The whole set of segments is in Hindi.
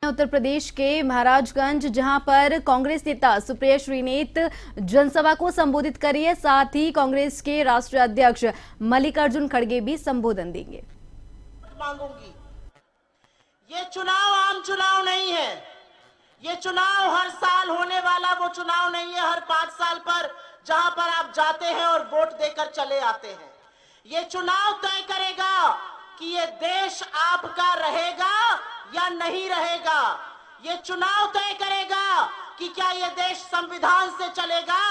उत्तर प्रदेश के महाराजगंज, जहां पर कांग्रेस नेता सुप्रिया श्रीनेत जनसभा को संबोधित करी है। साथ ही कांग्रेस के राष्ट्रीय अध्यक्ष मल्लिकार्जुन खड़गे भी संबोधन देंगे। मांगूंगी, ये चुनाव आम चुनाव नहीं है। ये चुनाव हर साल होने वाला वो चुनाव नहीं है, हर 5 साल पर जहां पर आप जाते हैं और वोट देकर चले आते हैं। ये चुनाव तय करेगा कि ये देश आपका रहेगा या नहीं रहेगा। ये चुनाव तय करेगा कि क्या ये देश संविधान से चलेगा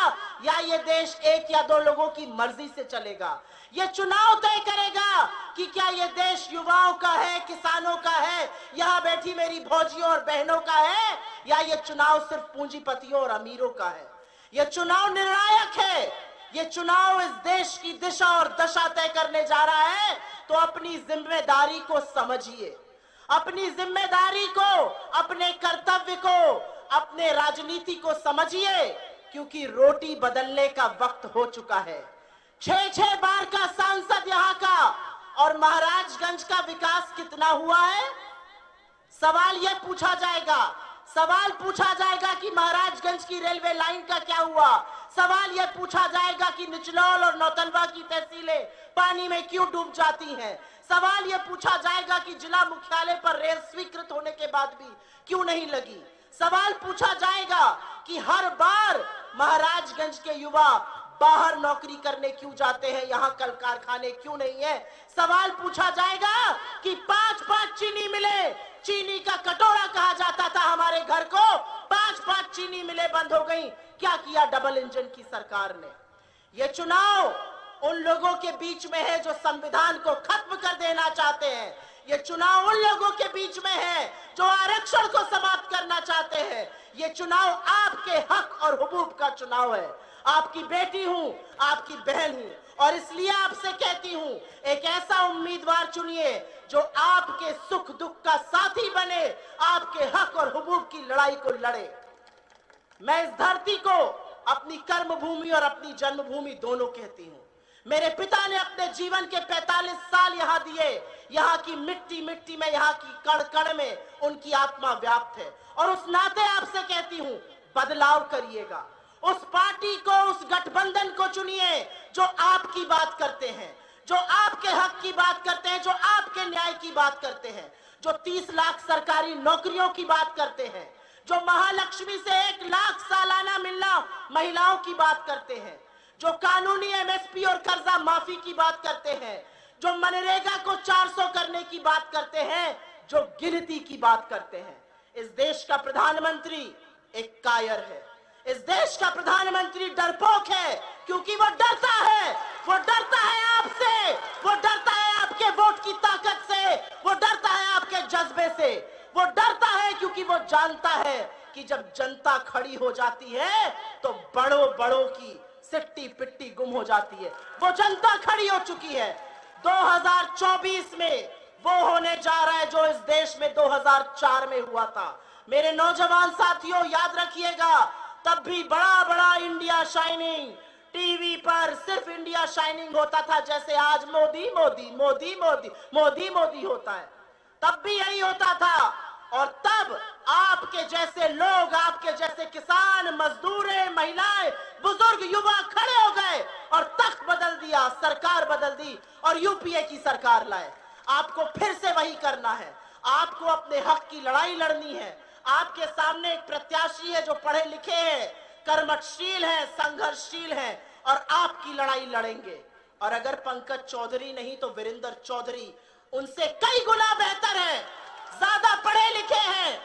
या ये देश 1 या 2 लोगों की मर्जी से चलेगा। ये चुनाव तय करेगा कि क्या ये देश युवाओं का है, किसानों का है, यहाँ बैठी मेरी भौजियों और बहनों का है, या ये चुनाव सिर्फ पूंजीपतियों और अमीरों का है। ये चुनाव निर्णायक है। ये चुनाव इस देश की दिशा और दशा तय करने जा रहा है। तो अपनी जिम्मेदारी को समझिए, अपनी जिम्मेदारी को, अपने कर्तव्य को, अपने राजनीति को समझिए, क्योंकि रोटी बदलने का वक्त हो चुका है। 6 बार का सांसद यहाँ का, और महाराजगंज का विकास कितना हुआ है? सवाल यह पूछा जाएगा। सवाल पूछा जाएगा कि महाराजगंज की रेलवे लाइन का क्या हुआ। सवाल यह पूछा जाएगा कि निचलौल और नौतनवा की तहसीलें पानी में क्यों डूब जाती हैं। सवाल यह पूछा जाएगा कि जिला मुख्यालय पर रेल स्वीकृत होने के बाद भी क्यों नहीं लगी। सवाल पूछा जाएगा कि हर बार महाराजगंज के युवा बाहर नौकरी करने क्यों जाते हैं, यहाँ कल कारखाने क्यों नहीं है। सवाल पूछा जाएगा कि 5-5 चीनी मिले, चीनी का कटोरा कहा जाता था हमारे घर को, 5-5 चीनी मिले बंद हो गई। क्या किया डबल इंजन की सरकार ने। ये चुनाव उन लोगों के बीच में है जो संविधान को खत्म कर देना चाहते हैं। ये चुनाव उन लोगों के बीच में है जो आरक्षण को समाप्त करना चाहते हैं। ये चुनाव आपके हक और हुकूक का चुनाव है। आपकी बेटी हूं, आपकी बहन हूं, और इसलिए आपसे कहती हूं, एक ऐसा उम्मीदवार चुनिए जो आपके सुख दुख का साथी बने, आपके हक और हुकूक की लड़ाई को लड़े। मैं इस धरती को अपनी कर्म भूमि और अपनी जन्मभूमि दोनों कहती हूं। मेरे पिता ने अपने जीवन के 45 साल यहाँ दिए। यहाँ की मिट्टी मिट्टी में, यहाँ की कण कण में उनकी आत्मा व्याप्त है, और उस नाते आपसे कहती हूं, बदलाव करिएगा। उस पार्टी को, उस गठबंधन को चुनिए जो आपकी बात करते हैं, जो आपके हक की बात करते हैं, जो आपके न्याय की बात करते हैं, जो 30 लाख सरकारी नौकरियों की बात करते हैं, जो महालक्ष्मी से 1 लाख सालाना मिलना महिलाओं की बात करते हैं, जो कानूनी MSP और कर्जा माफी की बात करते हैं, जो मनरेगा को 400 करने की बात करते हैं, जो गिनती की बात करते हैं। इस देश का प्रधानमंत्री एक कायर है। इस देश का प्रधानमंत्री डरपोक है, क्योंकि वो डरता है। वो डरता है आपसे, वो डरता है आपके वोट की ताकत से, वो डरता है आपके जज्बे से। वो डरता है क्योंकि वो जानता है कि जब जनता खड़ी हो जाती है तो बड़ों बड़ों की सिट्टी पिट्टी गुम हो जाती है। वो जनता खड़ी हो चुकी है। 2024 में वो होने जा रहा है जो इस देश में 2004 में हुआ था। मेरे नौजवान साथियों, याद रखिएगा, तब भी बड़ा बड़ा इंडिया शाइनिंग, टीवी पर सिर्फ इंडिया शाइनिंग होता था, जैसे आज मोदी मोदी मोदी मोदी मोदी मोदी होता है। तब भी यही होता था, और तब आपके जैसे लोग, आपके जैसे किसान, मजदूरें, महिलाएं, बुजुर्ग, युवा खड़े हो गए और तख्त बदल दिया, सरकार बदल दी और UPA की सरकार लाए। आपको फिर से वही करना है। आपको अपने हक की लड़ाई लड़नी है। आपके सामने एक प्रत्याशी है जो पढ़े लिखे हैं, कर्मठशील है, संघर्षशील है, और आपकी लड़ाई लड़ेंगे। और अगर पंकज चौधरी नहीं तो वीरेंद्र चौधरी उनसे कई गुना बेहतर है, ज्यादा पढ़े लिखे हैं,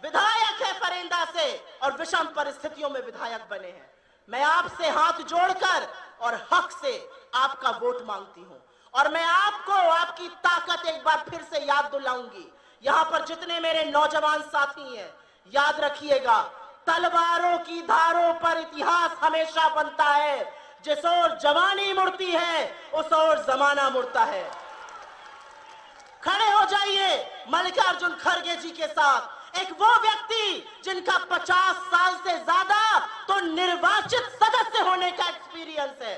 विधायक है फरेंदा से, और विषम परिस्थितियों में विधायक बने हैं। मैं आपसे हाथ जोड़कर और हक से आपका वोट मांगती हूं, और मैं आपको आपकी ताकत एक बार फिर से याद दिलाऊंगी। यहाँ पर जितने मेरे नौजवान साथी हैं, याद रखिएगा, तलवारों की धारों पर इतिहास हमेशा बनता है। जिस ओर जवानी मुड़ती है उस ओर जमाना मुड़ता है। खड़े हो जाइए मल्लिकार्जुन खड़गे जी के साथ, एक वो व्यक्ति जिनका 50 साल से ज्यादा तो निर्वाचित सदस्य होने का एक्सपीरियंस है।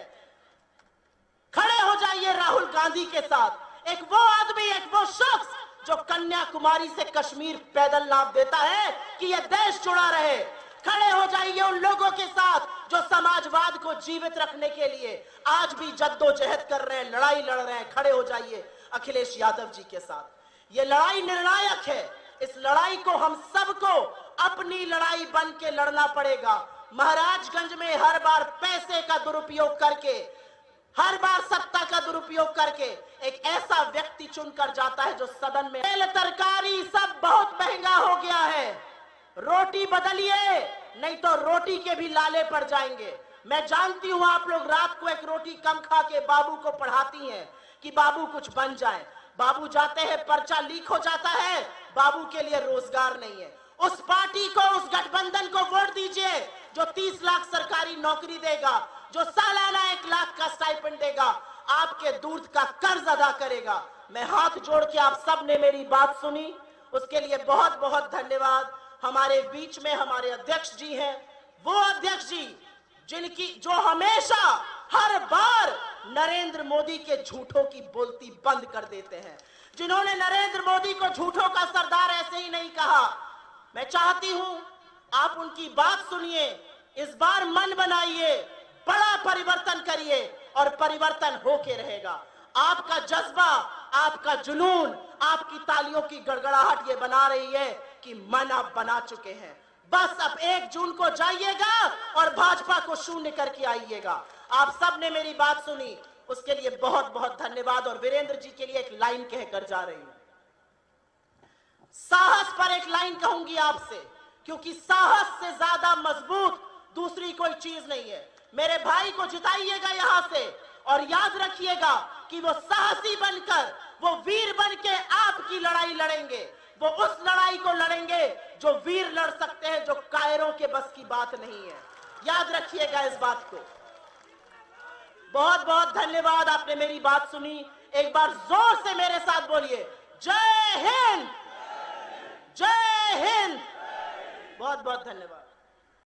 खड़े हो जाइए राहुल गांधी के साथ, एक वो आदमी, एक वो शख्स जो कन्याकुमारी से कश्मीर पैदल नाप देता है कि यह देश जुड़ा रहे। खड़े हो जाइए उन लोगों के साथ जो समाजवाद को जीवित रखने के लिए आज भी जद्दोजहद कर रहे हैं, लड़ाई लड़ रहे हैं। खड़े हो जाइए अखिलेश यादव जी के साथ। ये लड़ाई निर्णायक है। इस लड़ाई को हम सबको अपनी लड़ाई बन के लड़ना पड़ेगा। महाराजगंज में हर बार पैसे का दुरुपयोग करके, हर बार सत्ता का दुरुपयोग करके एक ऐसा व्यक्ति चुनकर जाता है जो सदन में तेल तरकारी सब बहुत महंगा हो गया है। रोटी बदलिए नहीं तो रोटी के भी लाले पड़ जाएंगे। मैं जानती हूं आप लोग रात को एक रोटी कम खा के बाबू को पढ़ाती हैं कि बाबू कुछ बन जाए। बाबू जाते हैं, पर्चा लीक हो जाता है, बाबू के लिए रोजगार नहीं है। उस पार्टी को, उस गठबंधन को वोट दीजिए जो 30 लाख सरकारी नौकरी देगा, जो सालाना 1 लाख का स्टाइपेंड देगा, आपके दूध का कर्ज अदा करेगा। मैं हाथ जोड़ के आप सब ने मेरी बात सुनी, उसके लिए बहुत बहुत धन्यवाद। हमारे बीच में हमारे अध्यक्ष जी हैं, वो अध्यक्ष जी जो हमेशा हर बार नरेंद्र मोदी के झूठों की बोलती बंद कर देते हैं, जिन्होंने नरेंद्र मोदी को झूठों का सरदार ऐसे ही नहीं कहा। मैं चाहती हूं आप उनकी बात सुनिए, इस बार मन बनाइए, बड़ा परिवर्तन करिए और परिवर्तन होके रहेगा। आपका जज्बा, आपका जुनून, आपकी तालियों की गड़गड़ाहट ये बना रही है कि मन आप बना चुके हैं। बस अब 1 जून को जाइएगा और भाजपा को शून्य करके आइएगा। आप सब ने मेरी बात सुनी, उसके लिए बहुत बहुत धन्यवाद। और वीरेंद्र जी के लिए एक लाइन कहकर जा रही हूं। साहस पर एक लाइन कहूंगी आपसे, क्योंकि साहस से ज्यादा मजबूत दूसरी कोई चीज नहीं है। मेरे भाई को जिताइएगा यहां से और याद रखिएगा कि वो साहसी बनकर, वो वीर बनके आपकी लड़ाई लड़ेंगे। वो उस लड़ाई को लड़ेंगे जो वीर लड़ सकते हैं, जो कायरों के बस की बात नहीं है। याद रखिएगा इस बात को। बहुत बहुत धन्यवाद, आपने मेरी बात सुनी। एक बार जोर से मेरे साथ बोलिए, जय हिंद, जय हिंद। बहुत बहुत धन्यवाद।